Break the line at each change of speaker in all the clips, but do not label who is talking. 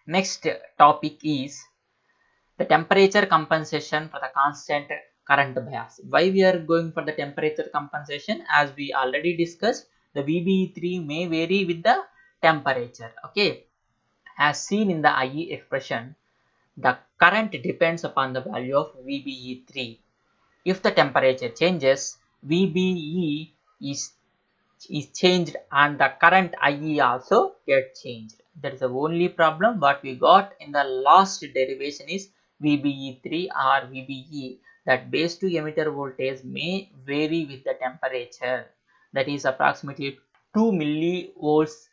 Next topic is the temperature compensation for the constant current bias. Why we are going for the temperature compensation? As we already discussed, the VBE3 may vary with the temperature. Okay, as seen in the IE expression, the current depends upon the value of VBE3. If the temperature changes, VBE is changed and the current IE also get changed. That is the only problem what we got in the last derivation is VBE3 or VBE, that base to emitter voltage may vary with the temperature, that is approximately 2 millivolts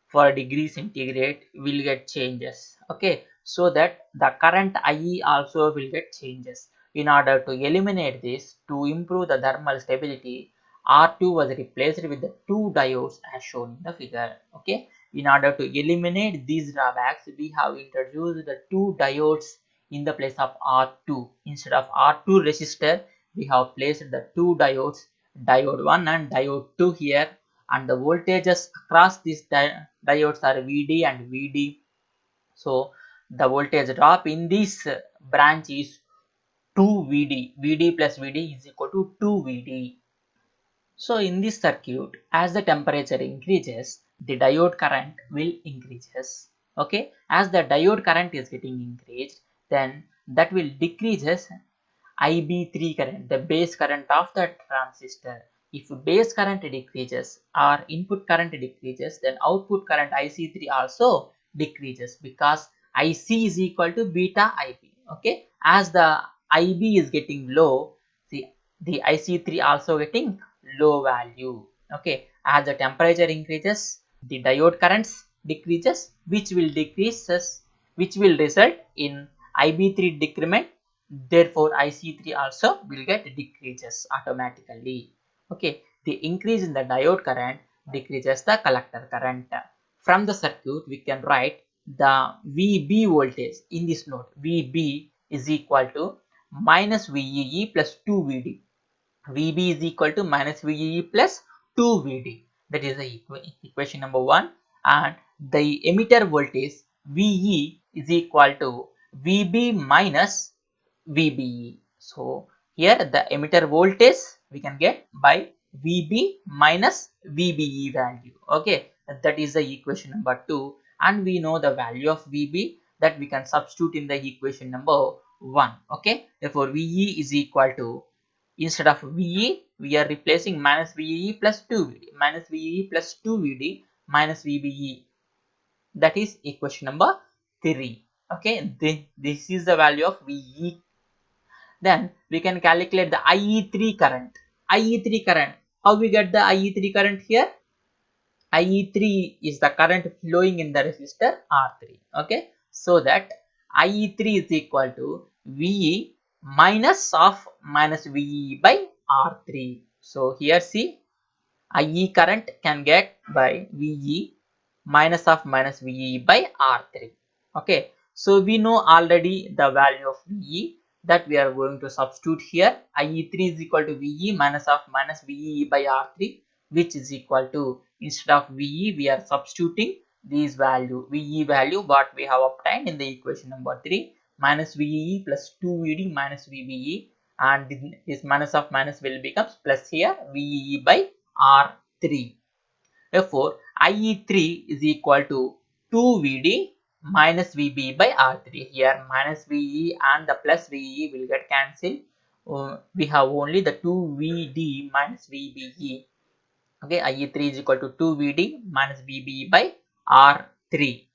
for degree centigrade will get changes. Okay, so that the current IE also will get changes. In order to eliminate this, to improve the thermal stability, R2 was replaced with the two diodes as shown in the figure. Okay, in order to eliminate these drawbacks, we have introduced the two diodes in the place of R2. Instead of R2 resistor, we have placed the two diodes, diode 1 and diode 2 here, and the voltages across these diodes are VD and VD. So the voltage drop in this branch is 2 VD. VD plus VD is equal to 2 VD. So in this circuit, as the temperature increases, the diode current will increases. Okay, as the diode current is getting increased, then that will decreases IB3 current, the base current of the transistor. If base current decreases or input current decreases, then output current IC3 also decreases, because IC is equal to beta IB. Okay, as the IB is getting low, the IC3 also getting low value. Okay, as the temperature increases, the diode currents decreases, which will result in IB3 decrement. Therefore IC3 also will get decreases automatically. Okay, the increase in the diode current decreases the collector current. From the circuit we can write the VB voltage in this node. VB is equal to minus VEE plus 2 VD. VB is equal to minus VEE plus 2 VD. That is the equation number 1. And the emitter voltage VE is equal to VB minus VBE. So here the emitter voltage we can get by VB minus VBE value. Okay, that is the equation number 2. And we know the value of VB, that we can substitute in the equation number 1. Okay, therefore VE is equal to, instead of VE, we are replacing minus VE plus 2 VD, minus VE plus 2 VD minus VBE. That is equation number 3. Okay, this is the value of VE. Then we can calculate the IE3 current. IE3 current. How we get the IE3 current here? IE3 is the current flowing in the resistor R3. Okay, so that IE3 is equal to VE minus of minus VE by R3. So here see, IE current can get by VE minus of minus VE by R3. Okay, so we know already the value of VE, that we are going to substitute here. IE3 is equal to VE minus of minus VE by R3, which is equal to, instead of VE we are substituting these value, VE value what we have obtained in the equation number 3, minus VE plus 2 VD minus VBE, and this minus of minus will becomes plus here VE by R3. Therefore, IE3 is equal to 2 VD minus VB by R3. Here minus VE and the plus VE will get cancelled. We have only the 2 VD minus VBE. Okay, IE3 is equal to 2 VD minus VBE by R3.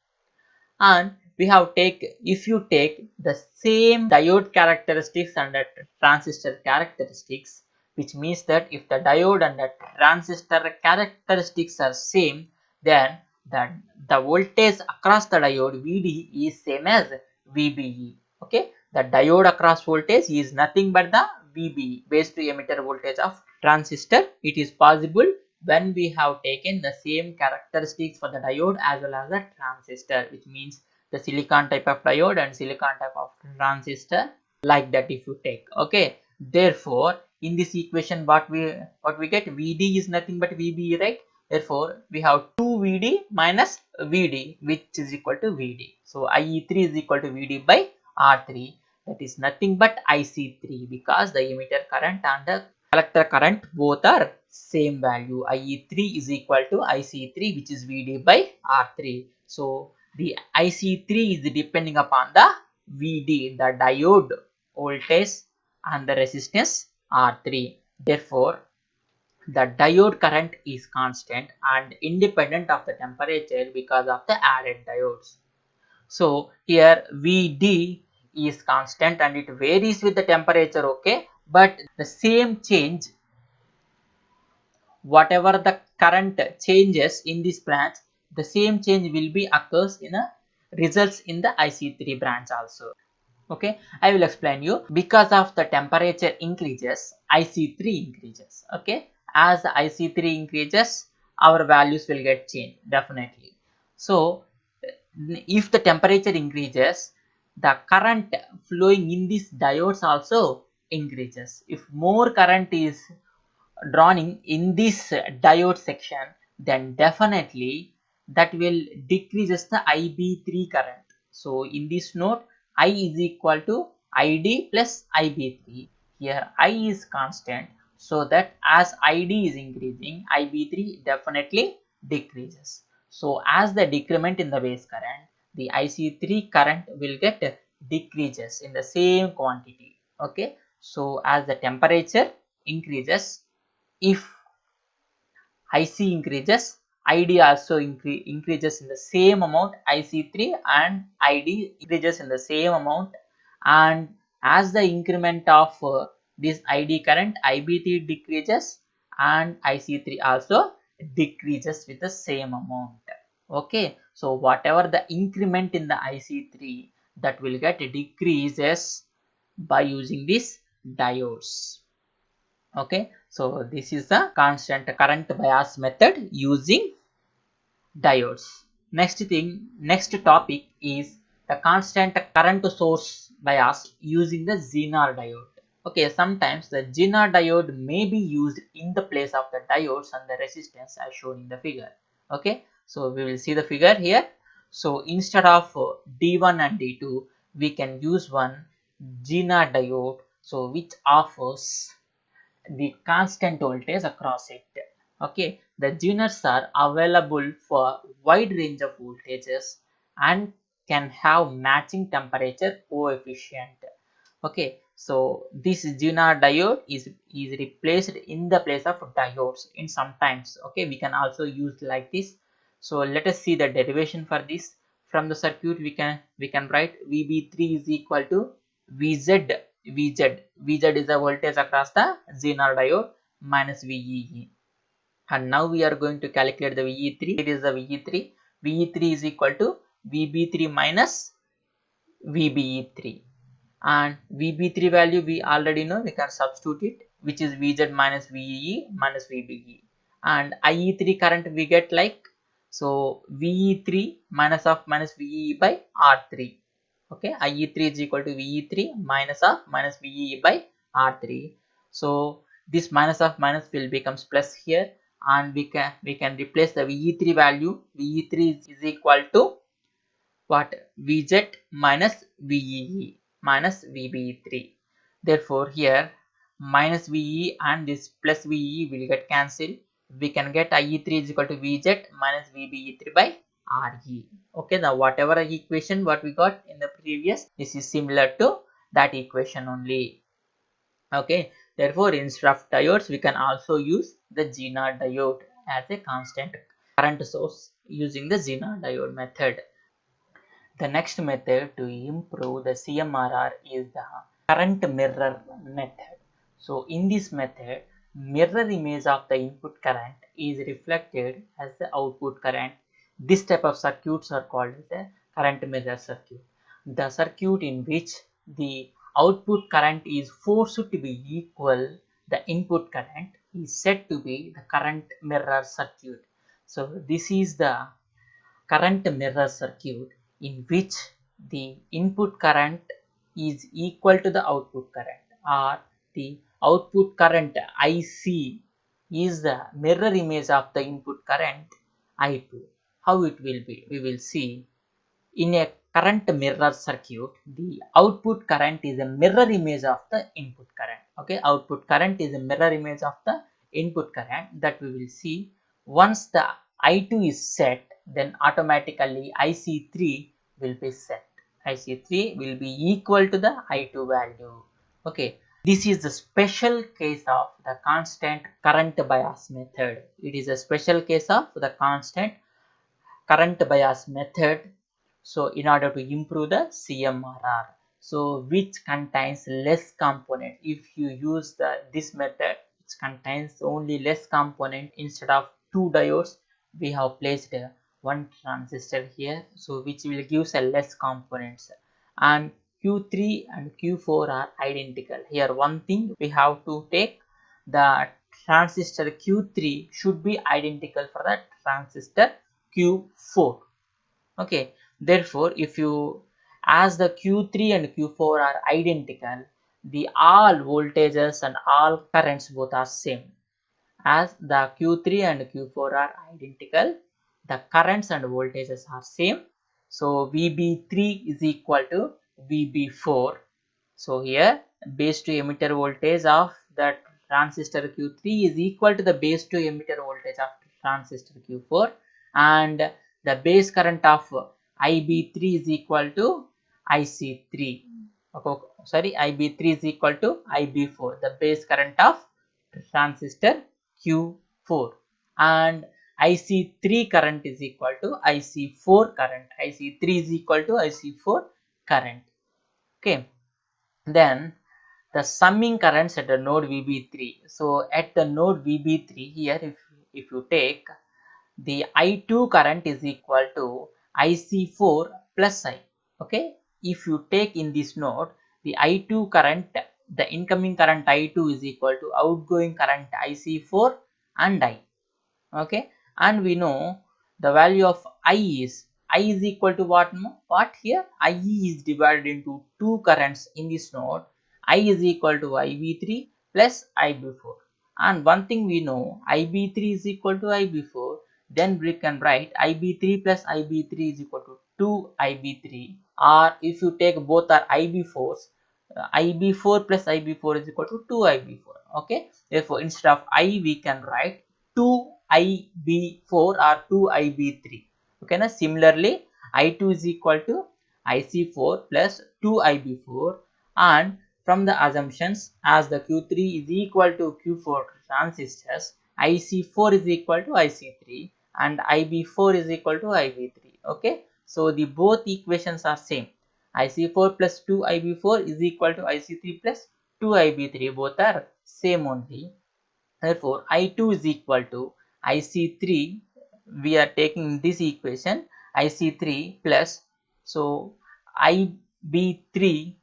And we have if you take the same diode characteristics and the transistor characteristics, which means that if the diode and the transistor characteristics are same, then the voltage across the diode VD is same as VBE. Okay, the diode across voltage is nothing but the VBE, base to emitter voltage of transistor. It is possible when we have taken the same characteristics for the diode as well as the transistor, which means the silicon type of diode and silicon type of transistor, like that if you take. Okay, therefore in this equation what we get, VD is nothing but VB, right? Therefore, we have 2 VD minus VD, which is equal to VD. So IE3 is equal to VD by R3. That is nothing but IC3, because the emitter current and the collector current both are same value. IE3 is equal to IC3, which is VD by R3. So the IC3 is depending upon the VD, the diode voltage and the resistance R3. Therefore, the diode current is constant and independent of the temperature because of the added diodes. So here VD is constant and it varies with the temperature, okay, but the same change, whatever the current changes in this branch, the same change will be occurs in a results in the IC3 branch also. Okay, I will explain you. Because of the temperature increases, IC3 increases. Okay, as IC3 increases, our values will get changed definitely. So if the temperature increases, the current flowing in these diodes also increases. If more current is drawn in this diode section, then definitely that will decreases the IB3 current. So in this note, I is equal to ID plus IB3. Here I is constant, so that as ID is increasing, IB3 definitely decreases. So as the decrement in the base current, the IC3 current will get decreases in the same quantity. Okay, so as the temperature increases, if IC increases, ID also increases in the same amount, IC3 and ID increases in the same amount, and as the increment of this ID current, IB3 decreases and IC3 also decreases with the same amount. Okay, so whatever the increment in the IC3, that will get decreases by using these diodes. Okay, so this is the constant current bias method using diodes. Next topic is the constant current source bias using the Zener diode. Okay, sometimes the Zener diode may be used in the place of the diodes and the resistance as shown in the figure. Okay, so we will see the figure here. So instead of D1 and D2, we can use one Zener diode, so which offers the constant voltage across it. Okay, the Zeners are available for wide range of voltages and can have matching temperature coefficient. Okay, so this Zener diode is replaced in the place of diodes in sometimes. Okay, we can also use like this. So let us see the derivation for this. From the circuit we can write VB3 is equal to VZ. VZ is the voltage across the Zener diode minus VEE. And now we are going to calculate the VE3. It is the VE3. VE3 is equal to VB3 minus VBE3. And VB3 value we already know, we can substitute it, which is VZ minus VEE minus VBE. And IE3 current we get like, so VE3 minus VEE by R3. Okay, IE3 is equal to VE3 minus VEE by R3. So this minus of minus will becomes plus here, and we can replace the VE3 value. VE3 is equal to what? VZ minus VEE minus VBE3. Therefore here minus VE and this plus VE will get cancelled. We can get IE3 is equal to VZ minus VBE3 by RE. Okay, now whatever equation what we got in the previous, this is similar to that equation only. Okay, therefore instead of diodes we can also use the Zener diode as a constant current source using the Zener diode method. The next method to improve the CMRR is the current mirror method. So in this method, mirror image of the input current is reflected as the output current. This type of circuits are called as a current mirror circuit. The circuit in which the output current is forced to be equal the input current is said to be the current mirror circuit. So this is the current mirror circuit in which the input current is equal to the output current, or the output current IC is the mirror image of the input current I2. How it will be? We will see. In a current mirror circuit, the output current is a mirror image of the input current. Okay, output current is a mirror image of the input current, that we will see. Once the I2 is set, then automatically IC3 will be set. IC3 will be equal to the I2 value. Okay, this is the special case of the constant current bias method. It is a special case of the constant current bias method. So in order to improve the CMRR, so which contains less component. If you use this method, which contains only less component, instead of two diodes we have placed one transistor here, so which will give a less components, and Q3 and Q4 are identical. Here one thing we have to take, the transistor Q3 should be identical for the transistor Q4. Okay, therefore if you, as the Q3 and Q4 are identical, the all voltages and all currents both are same. As the Q3 and Q4 are identical, the currents and voltages are same. So VB3 is equal to VB4. So here base to emitter voltage of the transistor Q3 is equal to the base to emitter voltage of transistor Q4, and the base current of IB3 is equal to IC3. Okay, sorry, IB3 is equal to IB4, the base current of transistor Q4, and IC3 current is equal to IC4 current. IC3 is equal to IC4 current. Okay, then the summing currents at the node VB3. So at the node VB3 here, if you take the I2 current is equal to IC4 plus I. Okay, if you take in this node the I2 current, the incoming current I2 is equal to outgoing current IC4 and I. Okay, and we know the value of I is equal to what here, IE is divided into two currents in this node. I is equal to IB3 plus IB4, and one thing we know, IB3 is equal to IB4, then we can write IB3 plus IB3 is equal to 2 IB3, or if you take both are IB4s, IB4 plus IB4 is equal to 2 IB4. Okay, therefore instead of I we can write 2 IB4 or 2 IB3. Okay, now similarly I2 is equal to IC4 plus 2 IB4, and from the assumptions, as the Q3 is equal to Q4 transistors, IC4 is equal to IC3 and IB4 is equal to IB3. Okay, so the both equations are same. IC4 plus 2 IB4 is equal to IC3 plus 2 IB3, both are same only. Therefore I2 is equal to IC3, we are taking this equation, IC3 plus, so IB3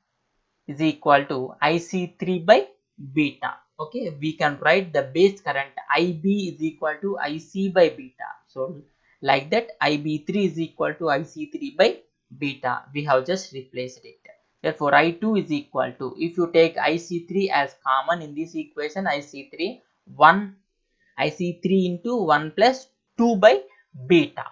is equal to IC3 by beta. Okay, we can write the base current IB is equal to IC by beta. So like that, IB3 is equal to IC3 by beta. We have just replaced it. Therefore I2 is equal to, if you take IC3 as common in this equation, IC3 1, IC3 into 1 plus 2 by beta.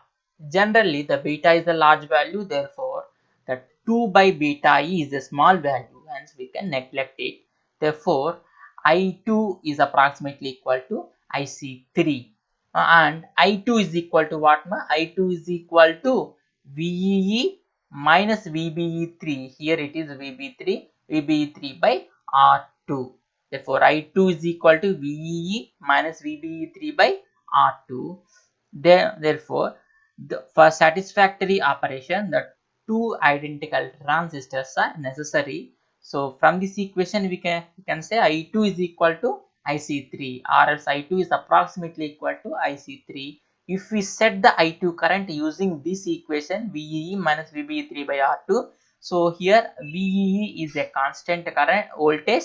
Generally the beta is a large value, therefore the 2 by beta is a small value, hence we can neglect it. Therefore I2 is approximately equal to IC3, and I2 is equal to what? I2 is equal to VEE minus VBE3. Here it is VBE3 by R2. Therefore I2 is equal to VEE minus VBE3 by R2. Therefore for satisfactory operation, the two identical transistors are necessary. So from this equation we can say I2 is equal to IC3, or else I2 is approximately equal to IC3. If we set the I2 current using this equation, VEE minus VBE3 by R2, so here VEE is a constant current voltage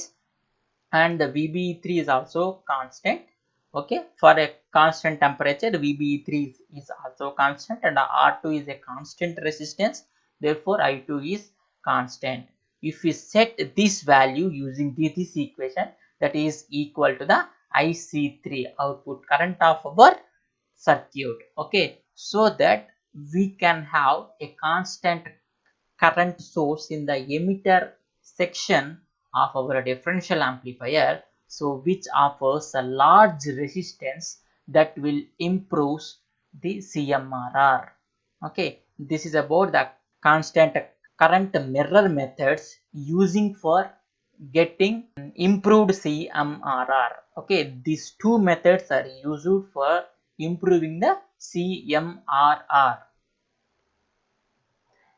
and the VBE3 is also constant. Okay, for a constant temperature, VBE3 is also constant, and R2 is a constant resistance, therefore I2 is constant. If we set this value using this equation, that is equal to the IC3 output current of our circuit. Okay, so that we can have a constant current source in the emitter section of our differential amplifier, so which offers a large resistance that will improve the CMRR. Okay, this is about the constant current mirror methods using for getting improved CMRR. Okay, these two methods are used for improving the CMRR.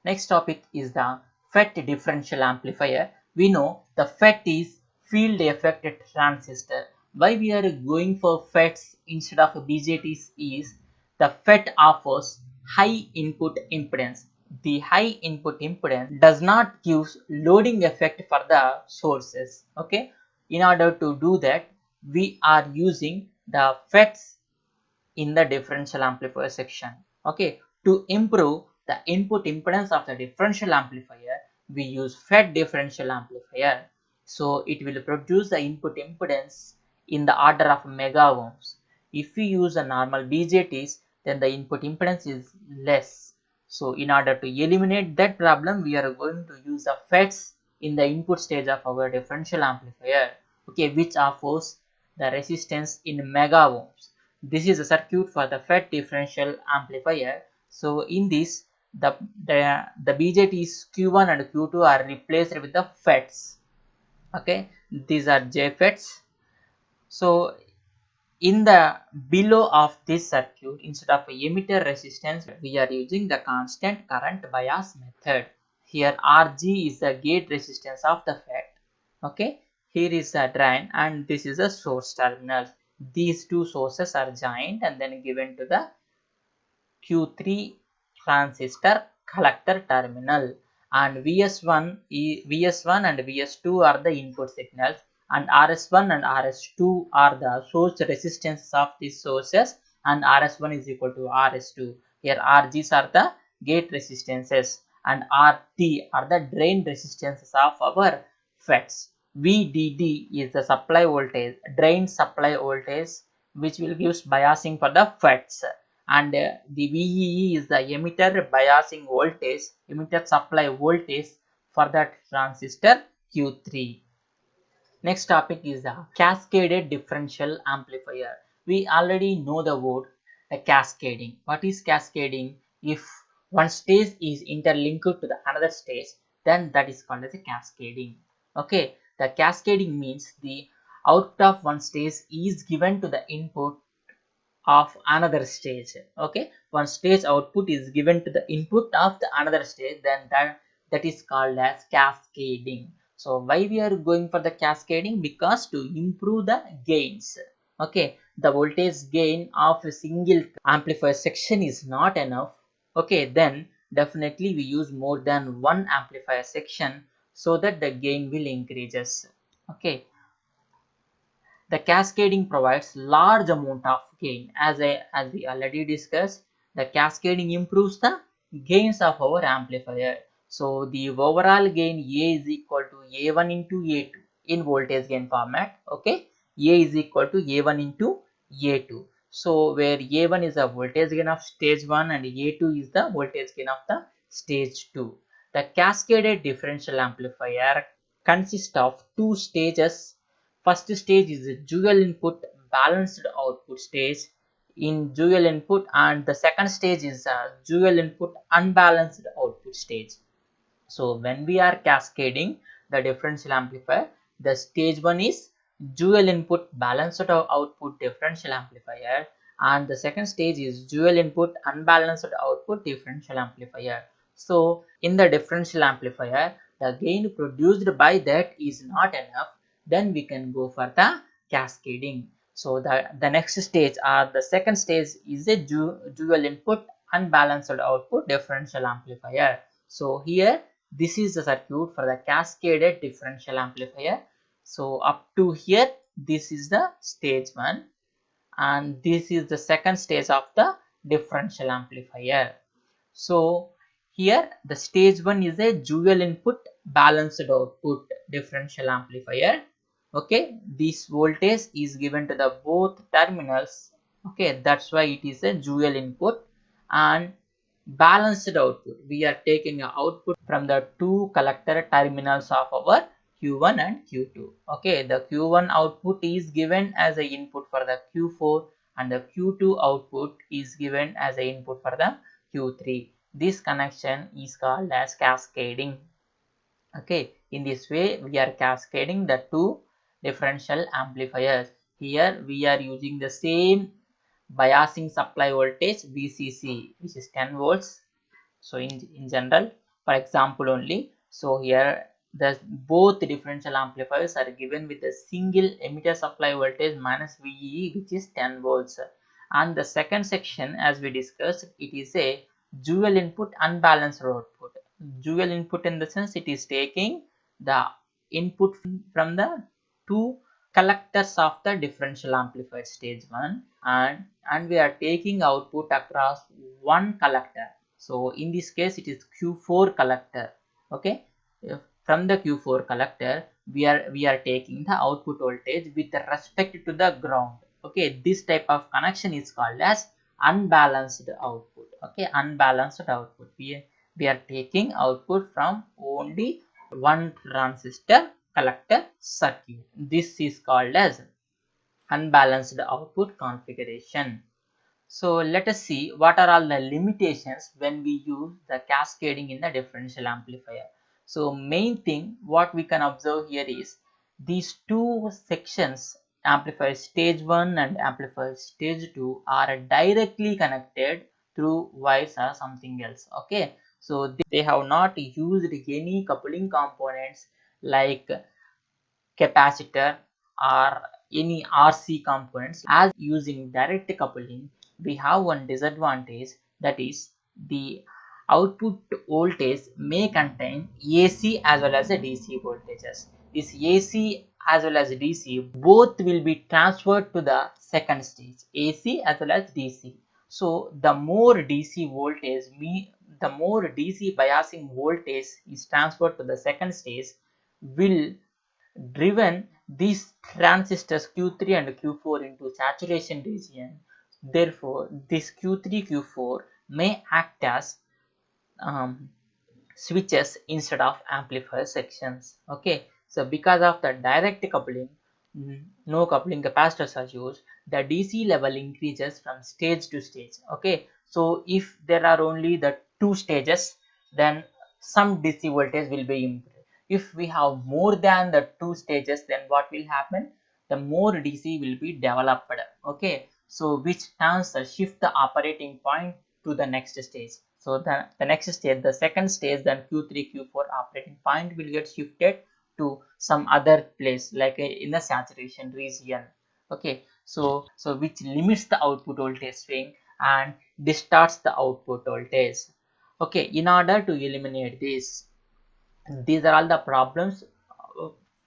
Next topic is the FET differential amplifier. We know the FET is field effect transistor. Why we are going for FETs instead of BJTs is the FET offers high input impedance. The high input impedance does not give loading effect for the sources. Okay, in order to do that, we are using the FETs in the differential amplifier section. Okay, to improve the input impedance of the differential amplifier, we use FET differential amplifier. So it will produce the input impedance in the order of mega ohms. If we use a normal BJTs, then the input impedance is less. So in order to eliminate that problem, we are going to use the FETs in the input stage of our differential amplifier, okay, which offers the resistance in mega ohms. This is a circuit for the FET differential amplifier. So in this, the BJTs Q1 and Q2 are replaced with the FETs. Okay, these are JFETs. So in the below of this circuit, instead of emitter resistance, we are using the constant current bias method. Here RG is the gate resistance of the FET. Okay, here is the drain and this is the source terminal. These two sources are joined and then given to the Q3 transistor collector terminal, and VS1 and VS2 are the input signals, and RS1 and RS2 are the source resistances of these sources, and RS1 is equal to RS2. Here RGs are the gate resistances and RT are the drain resistances of our FETs. VDD is the supply voltage, drain supply voltage, which will give biasing for the FETs, and the VEE is the emitter biasing voltage, emitter supply voltage for that transistor Q3. Next topic is the cascaded differential amplifier. We already know the word cascading. What is cascading? If one stage is interlinked to the another stage, then that is called as a cascading. Okay, the cascading means the output of one stage is given to the input of another stage. Okay, one stage output is given to the input of the another stage, then that is called as cascading. So why we are going for the cascading? Because to improve the gains. Okay, the voltage gain of a single amplifier section is not enough. Okay, then definitely we use more than one amplifier section so that the gain will increases. Okay, the cascading provides large amount of gain. As we already discussed, the cascading improves the gains of our amplifier. So the overall gain A is equal to A1 into A2 in voltage gain format. Okay, A is equal to A1 into A2. So where A1 is the voltage gain of stage 1 and A2 is the voltage gain of the stage 2. The cascaded differential amplifier consists of two stages. First stage is a dual input balanced output stage in dual input, and the second stage is a dual input unbalanced output stage. So when we are cascading the differential amplifier, the stage 1 is dual input balanced output differential amplifier, and the second stage is dual input unbalanced output differential amplifier. So in the differential amplifier, the gain produced by that is not enough, then we can go for the cascading. So the next stage or the second stage is a dual input unbalanced output differential amplifier. So here this is the circuit for the cascaded differential amplifier. So up to here, this is the stage 1 and this is the second stage of the differential amplifier. So here the stage 1 is a dual input balanced output differential amplifier, Okay, this voltage is given to the both terminals. Okay, that's why it is a dual input. And balanced output, we are taking an output from the two collector terminals of our Q1 and Q2. Okay, the Q1 output is given as an input for the Q4 and the Q2 output is given as an input for the Q3. This connection is called as cascading. Okay, in this way we are cascading the two differential amplifiers. Here we are using the same biasing supply voltage VCC, which is 10 volts. So in general, for example only, so here the both differential amplifiers are given with a single emitter supply voltage minus VEE, which is 10 volts. And the second section, as we discussed, it is a dual input unbalanced output. Dual input in the sense it is taking the input from the two collectors of the differential amplifier stage 1, and we are taking output across one collector. So in this case it is Q4 collector. Okay, from the Q4 collector we are taking the output voltage with respect to the ground. Okay, this type of connection is called as unbalanced output. Okay, unbalanced output, we are taking output from only one transistor collector circuit. This is called as unbalanced output configuration. So let us see what are all the limitations when we use the cascading in the differential amplifier. So main thing what we can observe here is these two sections, amplifier stage 1 and amplifier stage 2, are directly connected through wires or something else. Okay, so they have not used any coupling components like capacitor or any RC components. As using direct coupling, we have one disadvantage, that is the output voltage may contain AC as well as a DC voltages. This AC as well as DC both will be transferred to the second stage, AC as well as DC. So the more DC voltage, the more DC biasing voltage is transferred to the second stage, will driven these transistors Q3 and Q4 into saturation region. Therefore, this Q3 Q4 may act as um, switches instead of amplifier sections. Okay, so because of the direct coupling, no coupling capacitors are used, the DC level increases from stage to stage. Okay, so if there are only the two stages, then some DC voltage will be improved. If we have more than the two stages, then what will happen? The more DC will be developed. Okay, so which turns the shift the operating point to the next stage. So the next stage, the second stage, then Q3, Q4 operating point will get shifted to some other place like in the saturation region. Okay, so which limits the output voltage swing and distorts the output voltage. Okay, in order to eliminate this, these are all the problems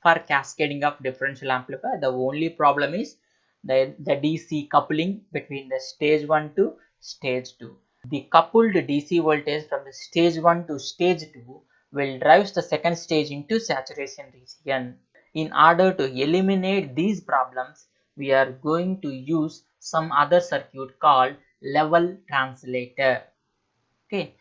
for cascading of differential amplifier. The only problem is the DC coupling between the stage 1 to stage 2. The coupled DC voltage from the stage 1 to stage 2 will drive the second stage into saturation region. In order to eliminate these problems, we are going to use some other circuit called level translator. Okay,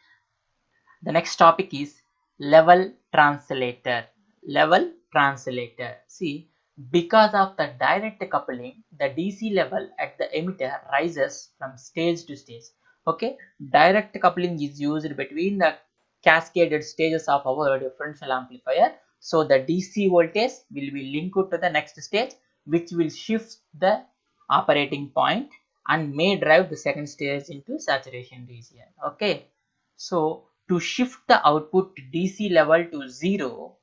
the next topic is level translator. Level translator. See, because of the direct coupling, the DC level at the emitter rises from stage to stage. Okay, direct coupling is used between the cascaded stages of our differential amplifier. So the DC voltage will be linked to the next stage, which will shift the operating point and may drive the second stage into saturation region. Okay, so to shift the output DC level to zero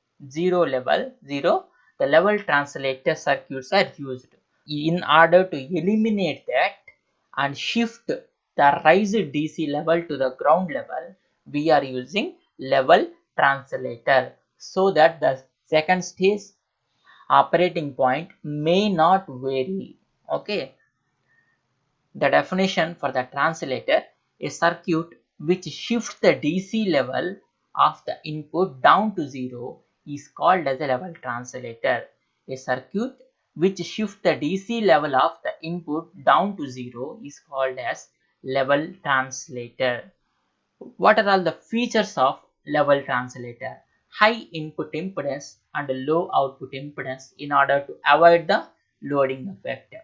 level, the level translator circuits are used. In order to eliminate that and shift the raised DC level to the ground level, we are using level translator so that the second stage operating point may not vary. Okay, the definition for the translator: a circuit which shifts the DC level of the input down to zero is called as a level translator. A circuit which shifts the DC level of the input down to 0 is called as level translator. What are all the features of level translator? High input impedance and low output impedance in order to avoid the loading effect.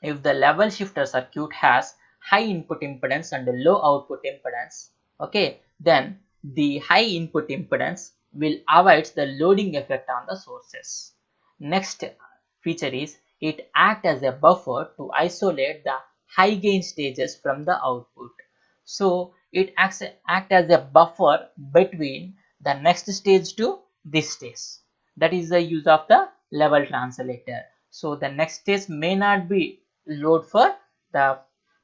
If the level shifter circuit has high input impedance and low output impedance, okay, then the high input impedance will avoid the loading effect on the sources. Next feature is it acts as a buffer to isolate the high gain stages from the output. So it act as a buffer between the next stage to this stage. That is the use of the level translator. So the next stage may not be load for the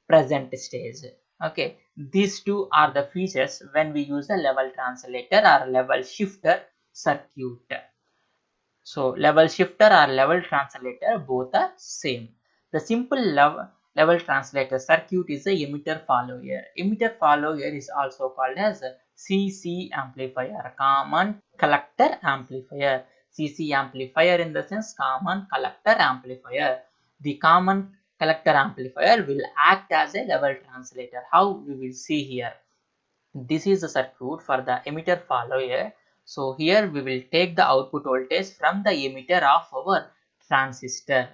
present stage. Okay, these two are the features when we use a level translator or level shifter circuit. So level shifter or level translator both are same. The simple level translator circuit is a emitter follower. Emitter follower is also called as a CC amplifier, common collector amplifier. CC amplifier in the sense common collector amplifier. The common collector amplifier will act as a level translator. How we will see here. This is the circuit for the emitter follower. So here we will take the output voltage from the emitter of our transistor.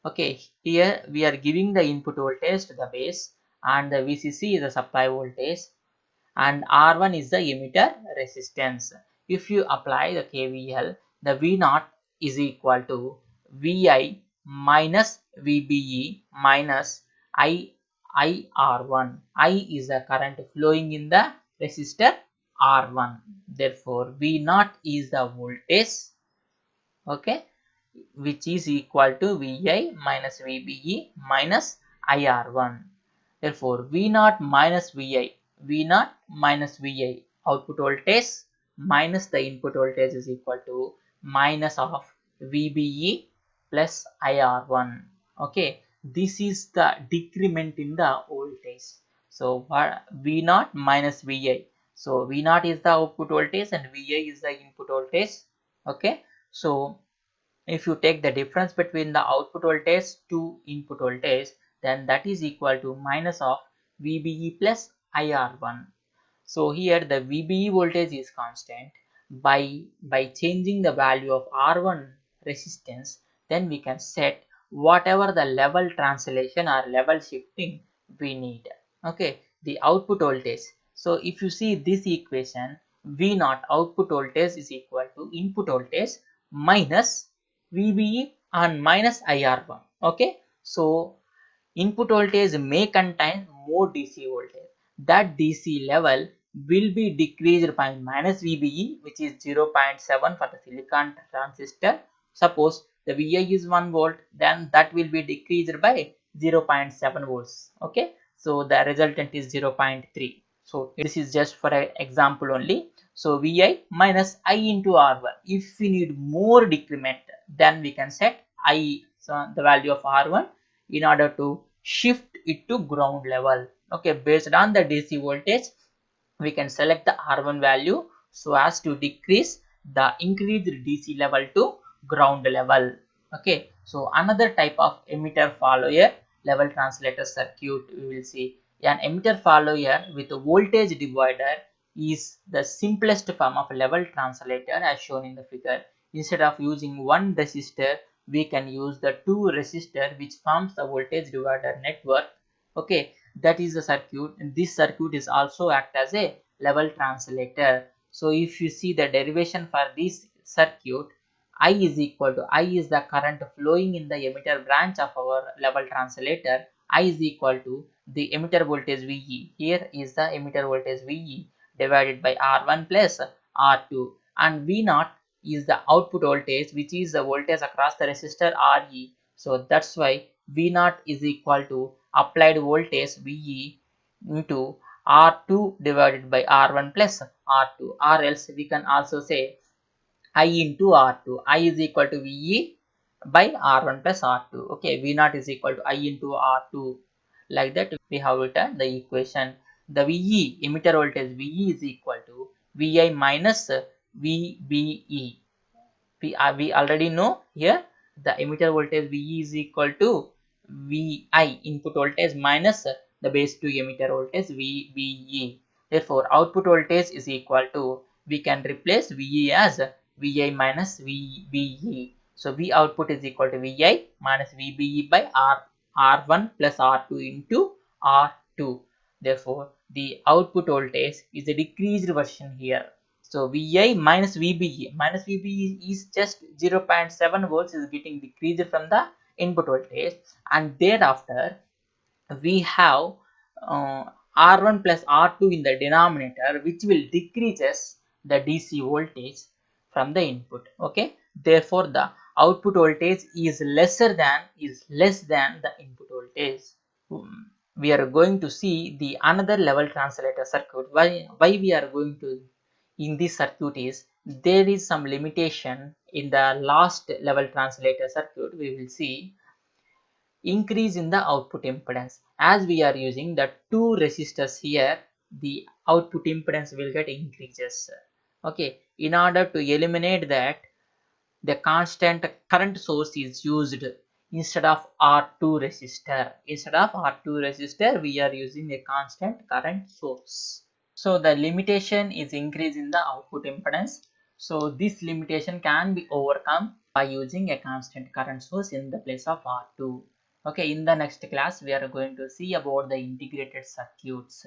Okay, here we are giving the input voltage to the base and the VCC is the supply voltage and R1 is the emitter resistance. If you apply the KVL, the V0 is equal to Vi minus VBE minus IR1. I is the current flowing in the resistor R1. Therefore, V0 is the voltage, okay, which is equal to Vi minus VBE minus IR1. Therefore, V0 minus Vi, V0 minus Vi, output voltage minus the input voltage is equal to minus of VBE plus IR1. Okay, this is the decrement in the voltage. So, what V0 minus Vi. So, V0 is the output voltage and Vi is the input voltage. Okay, so if you take the difference between the output voltage to input voltage, then that is equal to minus of VBE plus IR1. So here the VBE voltage is constant. By changing the value of R1 resistance, then we can set whatever the level translation or level shifting we need. Okay, the output voltage. So if you see this equation, V0 output voltage is equal to input voltage minus VBE and minus IR1. Okay, so input voltage may contain more DC voltage. That DC level will be decreased by minus VBE, which is 0.7 for the silicon transistor. Suppose the Vi is 1 volt, then that will be decreased by 0.7 volts. Okay, so the resultant is 0.3. So this is just for an example only. So Vi minus I into R1. If we need more decrement, then we can set I, so the value of R1, in order to shift it to ground level. Okay, based on the DC voltage, we can select the R1 value so as to decrease the increased DC level to ground level. Okay, so another type of emitter follower level translator circuit we will see. An emitter follower with a voltage divider is the simplest form of level translator as shown in the figure. Instead of using one resistor, we can use the two resistor which forms the voltage divider network. Okay, that is the circuit. This circuit is also act as a level translator. So if you see the derivation for this circuit, I is equal to, I is the current flowing in the emitter branch of our level translator. I is equal to the emitter voltage VE. Here is the emitter voltage VE divided by R1 plus R2, and V0 is the output voltage, which is the voltage across the resistor RE. So that's why V0 is equal to applied voltage VE into R2 divided by R1 plus R2, or else we can also say I into R2. I is equal to VE by R1 plus R2. Okay, V0 is equal to I into R2. Like that, we have written the equation. The VE, emitter voltage VE is equal to Vi minus VBE. we already know here the emitter voltage VE is equal to VI input voltage minus the base 2 emitter voltage VBE. Therefore, output voltage is equal to, we can replace VE as VI minus VBE. So, V output is equal to VI minus VBE by R1 plus R2 into R2. Therefore, the output voltage is a decreased version here. So Vi minus VBE is just 0.7 volts is getting decreased from the input voltage, and thereafter we have uh, R1 plus R2 in the denominator, which will decreases the DC voltage from the input. Okay, therefore the output voltage is less than the input voltage. We are going to see the another level translator circuit. Why we are going to in this circuit is there is some limitation in the last level translator circuit. We will see increase in the output impedance. As we are using the two resistors here, the output impedance will get increases. Okay, in order to eliminate that, the constant current source is used instead of R2 resistor. Instead of R2 resistor, we are using a constant current source. So the limitation is increase in the output impedance. So this limitation can be overcome by using a constant current source in the place of R2. Okay, in the next class we are going to see about the integrated circuits.